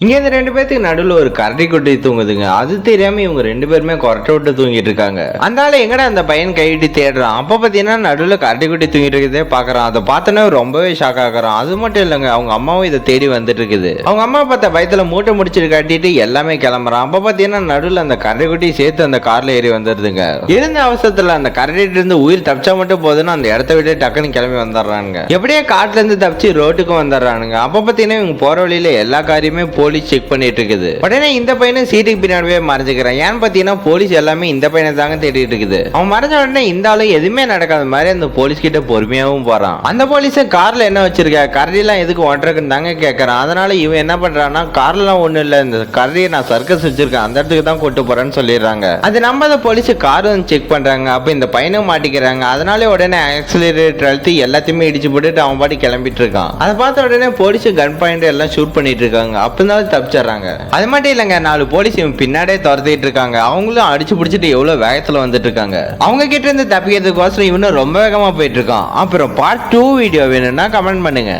இங்க இந்த ரெண்டு பேத்துக்கு நடுவில் ஒரு கரடி குட்டி தூங்குதுங்க. அது தெரியாம இவங்க ரெண்டு பேருமே கொரட்டை விட்டு தூங்கிட்டு இருக்காங்க. அந்த ஆளு எங்கடா அந்த பையன் கைவிட்டு தேடுறான். அப்ப பாத்தீங்கன்னா நடுவில் கரடி குட்டி தூங்கிட்டு இருக்கதே பாக்குறான். அதை பார்த்தோன்னே ரொம்பவே ஷாக் ஆகுறான். அது மட்டும் இல்லைங்க, அவங்க அம்மாவும் இதை தேடி வந்துட்டு இருக்குது. அவங்க அம்மா பார்த்த பயத்துல மூட்டை முடிச்சிட்டு காட்டிட்டு எல்லாமே கிளம்புறான். அப்ப பாத்தீங்கன்னா நடுவில் அந்த கரடி குட்டி சேர்த்து அந்த கார்ல ஏறி வந்துருதுங்க. இருந்த அவசரத்துல அந்த கரடிட்டு இருந்து உயிர் தப்பிச்சா மட்டும் போதுன்னு அந்த இடத்த விட்டு டக்குன்னு கிளம்பி வந்துடுறானுங்க. எப்படியே காட்டுல இருந்து தப்பிச்சு ரோட்டுக்கும் வந்துடுறானுங்க. அப்ப பாத்தீங்கன்னா இவங்க போற வழியில எல்லா காரியமே போலீஸ் செக் பண்ணிட்டு இருக்குது. உடனே இந்த பையனும் சீட்டுக்கு பின்னாடியே மறைஞ்சுக்கிறான். ஏன்னு பாத்தீங்கன்னா போலீஸ் எல்லாமே இந்த பையனை தாங்க தேடிட்டு இருக்குது. அவன் மறைஞ்ச உடனே இந்த ஆளும் எதுவுமே நடக்காத மாதிரி அந்த போலீஸ் கிட்ட பொறுமையாவும் போறான். அந்த போலீஸ் கார்ல என்ன வச்சிருக்க, கரடி எல்லாம் எதுக்கு ஒன்றக்குன்னு தாங்க கேட்கறான். அதனால இவன் என்ன பண்றான்னா, கார்ல எல்லாம் ஒண்ணு இல்ல, இந்த கரடியை நான் சர்க்கஸ் வச்சிருக்கேன், அந்த இடத்துக்கு தான் கூட்டு போறேன்னு சொல்லிடுறாங்க. அது நம்ம அந்த போலீஸ் கார் வந்து செக் பண்றாங்க. அப்ப இந்த பையனும் மாட்டிக்கிறாங்க. அதனால உடனே ஆக்சிலரேட்டர் அழுத்தி எல்லாத்தையுமே இடிச்சு போட்டுட்டு அவன் பாட்டி கிளம்பிட்டு இருக்கான். அதை பார்த்த உடனே போலீஸ் கன் பாயிண்ட் எல்லாம் ஷூட் பண்ணிட்டு இருக்காங்க. அப்பதான் தப்பிச்சாங்க. அது மட்டும் இல்லைங்க, 4 போலீஸ் இவன் பின்னாடியே துரத்திட்டு இருக்காங்க. அவங்களும் அடிச்சு பிடிச்சிட்டு எவ்வளவு வேகத்துல வந்துட்டு இருக்காங்க. அவங்க கிட்ட இருந்து தப்பிக்கிறதுக்கோசரம் இவனும் ரொம்ப வேகமா போயிட்டு இருக்கான். அப்புறம் பார்ட் 2 வீடியோ வேணும்னா கமெண்ட் பண்ணுங்க.